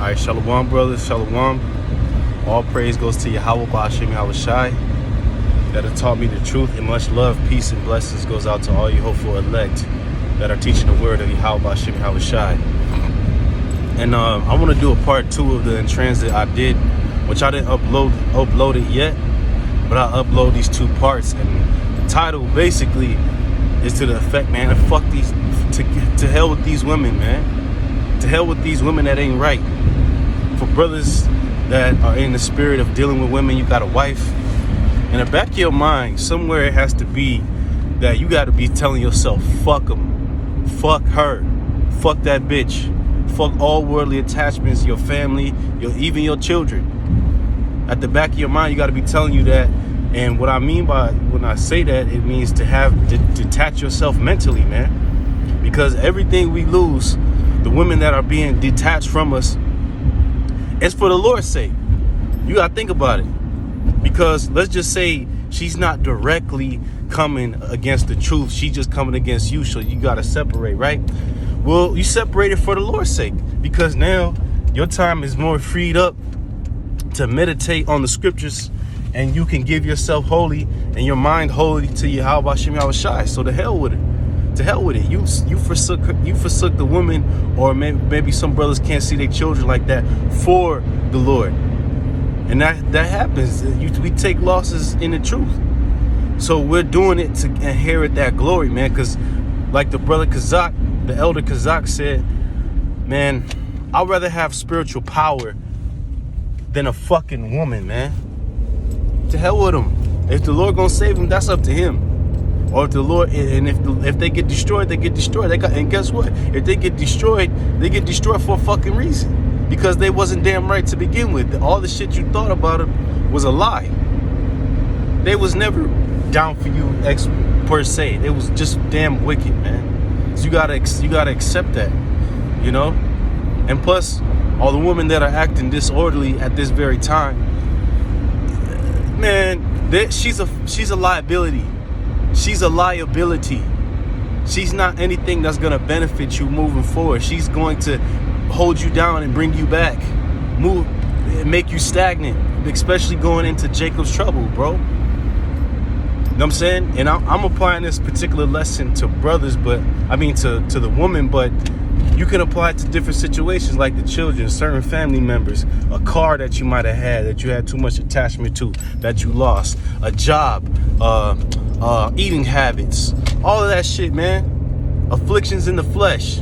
Alright, Shalom, brothers, Shalom. All praise goes to Yahweh Ba'ashem Yahushai that have taught me the truth, and much love, peace, and blessings goes out to all you hopeful elect that are teaching the word of Yahweh Ba'ashem Yahushai. And I want to do a part 2 of the In Transit I did, which I didn't upload it yet, but I upload these 2 parts. And the title basically is to the effect, man, fuck these, to hell with these women, man. To hell with these women that ain't right. For brothers that are in the spirit of dealing with women, you got a wife. In the back of your mind, somewhere it has to be that you got to be telling yourself, fuck them, fuck her, fuck that bitch, fuck all worldly attachments, your family, even your children. At the back of your mind, you got to be telling you that. And what I mean by when I say that, it means to detach yourself mentally, man. Because everything we lose, the women that are being detached from us, it's for the Lord's sake. You got to think about it. Because let's just say she's not directly coming against the truth. She's just coming against you. So you got to separate, right? Well, you separate it for the Lord's sake. Because now your time is more freed up to meditate on the scriptures. And you can give yourself wholly and your mind wholly to Yahweh Ba'ashem Yahushai. So to hell with it. To hell with it. You forsook the woman, or maybe some brothers can't see their children like that for the Lord. And that happens. We take losses in the truth. So we're doing it to inherit that glory, man. Because like the brother Kazak, the elder Kazak said, man, I'd rather have spiritual power than a fucking woman, man. To hell with them. If the Lord gonna save them, that's up to him. Or if the Lord, and if they get destroyed, they get destroyed. And guess what? If they get destroyed for a fucking reason. Because they wasn't damn right to begin with. All the shit you thought about them was a lie. They was never down for you per se. They was just damn wicked, man. So you gotta accept that, you know. And plus, all the women that are acting disorderly at this very time, man, she's a liability. She's a liability. She's not anything that's gonna benefit you moving forward. She's going to hold you down and bring you back, make you stagnant, especially going into Jacob's trouble, bro. You know what I'm saying? And I'm applying this particular lesson to brothers, but I mean to the woman, but you can apply it to different situations, like the children, certain family members, a car that you might have had that you had too much attachment to, that you lost, a job, eating habits, all of that shit, man. Afflictions in the flesh.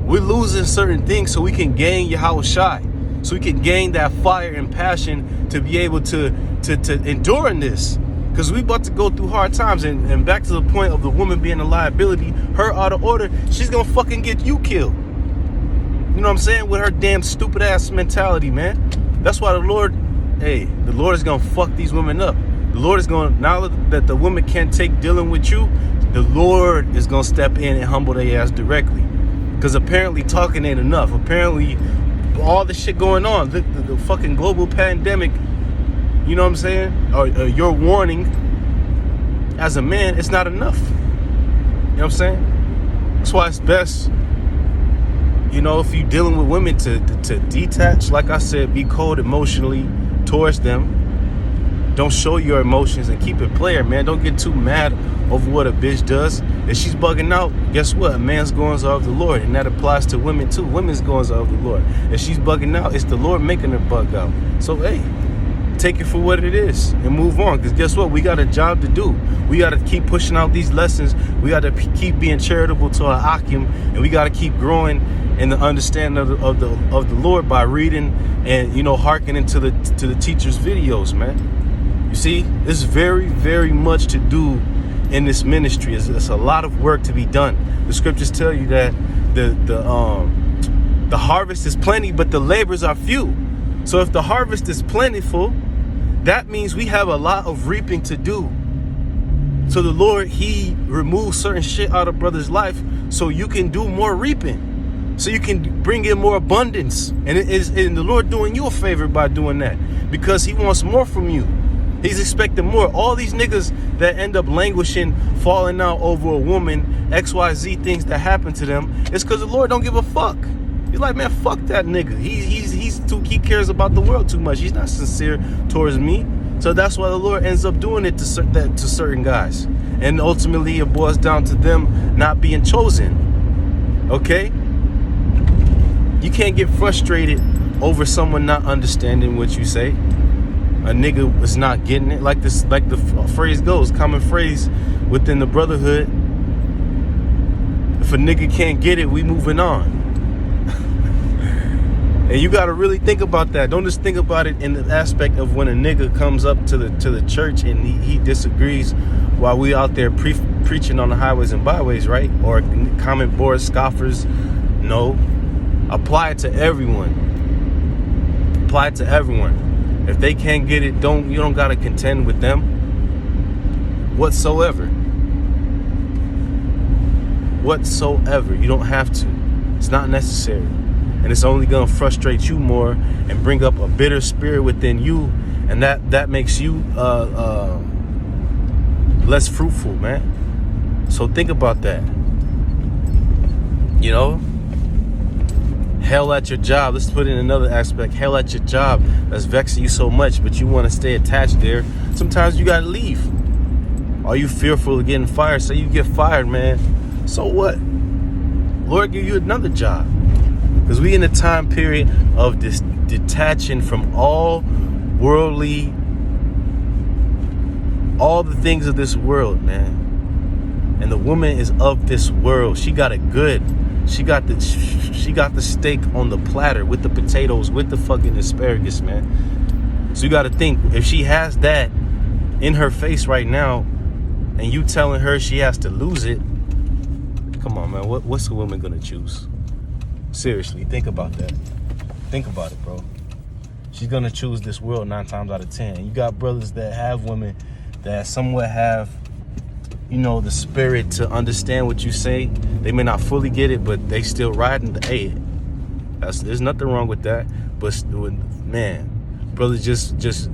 We're losing certain things so we can gain Yahushai, so we can gain that fire and passion to be able to endure in this. Because we about to go through hard times. And back to the point of the woman being a liability, her out of order, she's gonna fucking get you killed. You know what I'm saying? With her damn stupid ass mentality, man. That's why the Lord is gonna fuck these women up. The Lord is gonna, now that the woman can't take dealing with you, the Lord is gonna step in and humble their ass directly. Because apparently talking ain't enough. Apparently all the shit going on, the fucking global pandemic, you know what I'm saying? Or your warning as a man, it's not enough. You know what I'm saying? That's why it's best, you know, if you're dealing with women to detach, like I said, be cold emotionally towards them. Don't show your emotions and keep it player, man. Don't get too mad over what a bitch does. If she's bugging out, guess what? A man's goings are of the Lord, and that applies to women too. Women's goings are of the Lord. If she's bugging out, it's the Lord making her bug out. So hey, take it for what it is and move on. Because guess what? We got a job to do. We got to keep pushing out these lessons. We got to keep being charitable to our Akim, and we got to keep growing in the understanding of the Lord by reading and, you know, hearkening to the teacher's videos, man. You see, there's very, very much to do in this ministry. It's a lot of work to be done. The scriptures tell you that the harvest is plenty, but the labors are few. So if the harvest is plentiful, that means we have a lot of reaping to do. So the Lord, he removes certain shit out of brother's life so you can do more reaping. So you can bring in more abundance. And the Lord doing you a favor by doing that, because he wants more from you. He's expecting more. All these niggas that end up languishing, falling out over a woman, XYZ things that happen to them, it's because the Lord don't give a fuck. He's like, man, fuck that nigga. He's he cares about the world too much. He's not sincere towards me. So that's why the Lord ends up doing it to certain guys. And ultimately it boils down to them not being chosen. Okay? You can't get frustrated over someone not understanding what you say. A nigga is not getting it. Like the phrase goes, common phrase within the brotherhood. If a nigga can't get it, we moving on. And you got to really think about that. Don't just think about it in the aspect of when a nigga comes up to the church and he disagrees while we out there preaching on the highways and byways, right? Or comment board scoffers. No. Apply it to everyone. Apply it to everyone. If they can't get it, you don't got to contend with them whatsoever. Whatsoever. You don't have to. It's not necessary. And it's only going to frustrate you more and bring up a bitter spirit within you. And that makes you less fruitful, man. So think about that. You know? Hell at your job. Let's put in another aspect. Hell at your job that's vexing you so much, but you want to stay attached there. Sometimes you got to leave. Are you fearful of getting fired? Say you get fired, man. So what? Lord give you another job. Because we in a time period of this detaching from all the things of this world, man. And the woman is of this world. She got it good. She got the steak on the platter with the potatoes, with the fucking asparagus, man. So you got to think, if she has that in her face right now, and you telling her she has to lose it, come on, man. What's a woman gonna choose? Seriously, think about that. Think about it, bro. She's gonna choose this world 9 times out of 10. You got brothers that have women that somewhat have, the spirit to understand what you say. They may not fully get it, but they still riding the A. There's nothing wrong with that. But man, brothers, just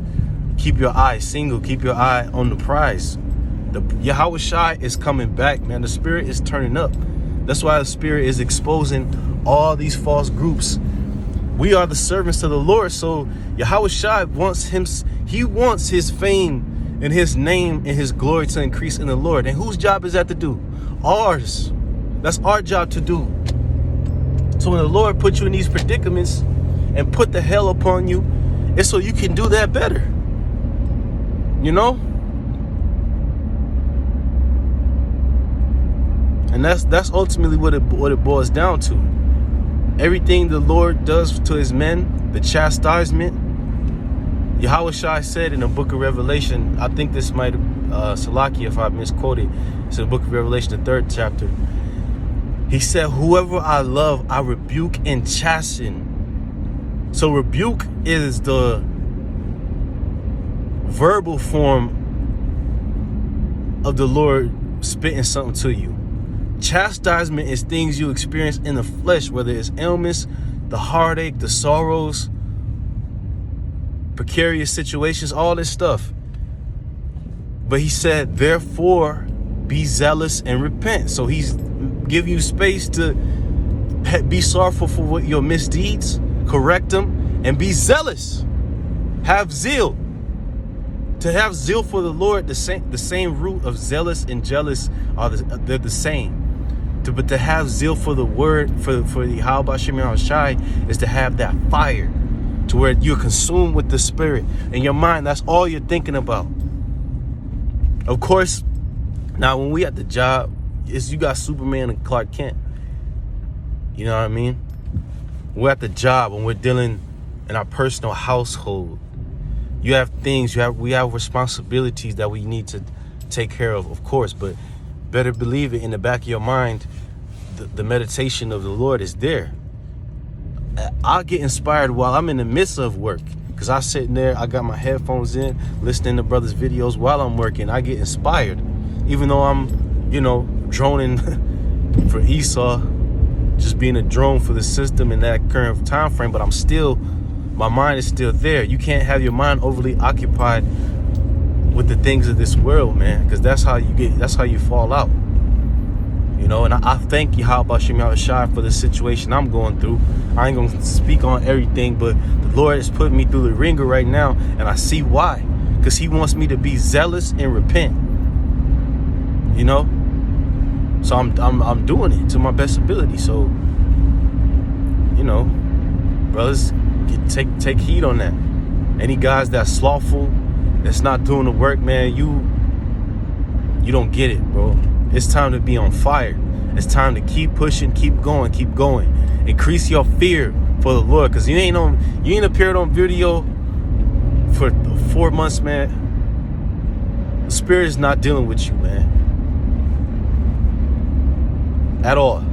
keep your eye single. Keep your eye on the prize. The Yahweh Shai is coming back, man. The spirit is turning up. That's why the spirit is exposing all these false groups. We are the servants of the Lord. So Yahweh Shai wants his fame and his name and his glory to increase in the Lord. And whose job is that to do? Ours. That's our job to do. So when the Lord put you in these predicaments and put the hell upon you, it's so you can do that better. And that's ultimately what it boils down to. Everything the Lord does to his men, the chastisement, Yahweh Shai said in the book of Revelation, I think this might Salaki if I misquoted, it's in the book of Revelation, the 3rd chapter. He said, whoever I love, I rebuke and chasten. So rebuke is the verbal form of the Lord spitting something to you. Chastisement is things you experience in the flesh, whether it's ailments, the heartache, the sorrows, precarious situations, all this stuff. But he said, therefore, be zealous and repent. So he's giving you space to be sorrowful for your misdeeds, correct them, and be zealous. Have zeal. To have zeal for the Lord, the same root of zealous and jealous they're the same. But to have zeal for the word, for the Yahweh Shem Shai, is to have that fire, to where you're consumed with the spirit. In your mind, that's all you're thinking about. Of course, now when we at the job, you got Superman and Clark Kent. You know what I mean? We're at the job when we're dealing in our personal household. You have things, we have responsibilities that we need to take care of course, but better believe it, in the back of your mind, the meditation of the Lord is there. I'll get inspired while I'm in the midst of work, because I sitting there, I got my headphones in, listening to brothers' videos while I'm working. I get inspired, even though I'm, droning for Esau, just being a drone for the system in that current time frame, but my mind is still there. You can't have your mind overly occupied with the things of this world, man, because that's how you fall out. You know, and I thank Yahweh Shai for the situation I'm going through. I ain't gonna speak on everything, but the Lord is putting me through the ringer right now, and I see why. Because he wants me to be zealous and repent. You know? So I'm doing it to my best ability. So, you know, brothers, take heed on that. Any guys that's slothful, that's not doing the work, man, you don't get it, bro. It's time to be on fire. It's time to keep pushing, keep going. Increase your fear for the Lord, because you ain't appeared on video for 4 months, man. The Spirit is not dealing with you, man, at all.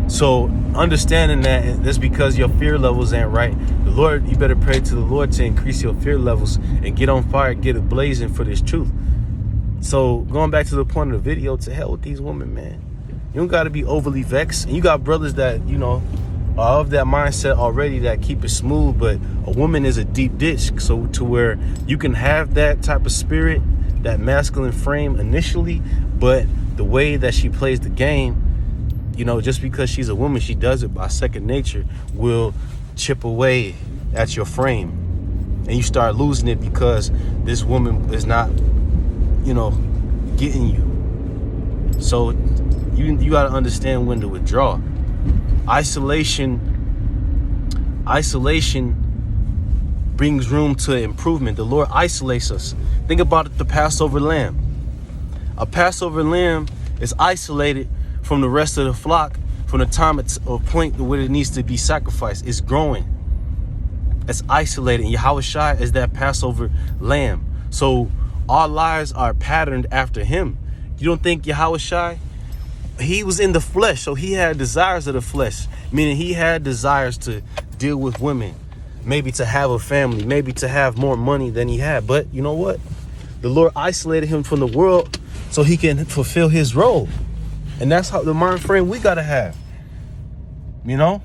So understanding that's because your fear levels ain't right. The Lord, you better pray to the Lord to increase your fear levels and get on fire, get it blazing for this truth. So going back to the point of the video, to hell with these women, man. You don't got to be overly vexed. And you got brothers that, you know, are of that mindset already, that keep it smooth. But a woman is a deep ditch. So to where you can have that type of spirit, that masculine frame initially, but the way that she plays the game, you know, just because she's a woman, she does it by second nature, will chip away at your frame. And you start losing it because this woman is not, you know, getting you. So you got to understand when to withdraw. Isolation brings room to improvement. The Lord isolates us. Think about it, the Passover lamb. A Passover lamb is isolated from the rest of the flock from the time it's a point where it needs to be sacrificed. It's growing. It's isolated. And Yahweh Shai is that Passover lamb. So our lives are patterned after him. You don't think Yahweh Shai, he was in the flesh, so he had desires of the flesh, meaning he had desires to deal with women, maybe to have a family, maybe to have more money than he had. But you know what? The Lord isolated him from the world so he can fulfill his role. And that's how the mind frame we got to have, you know?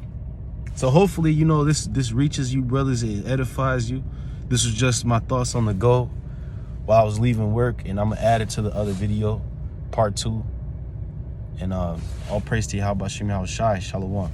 So hopefully, you know, this reaches you, brothers. It edifies you. This was just my thoughts on the go while I was leaving work, and I'm going to add it to the other video, part 2. And all praise to Yahweh Shai. Shalom.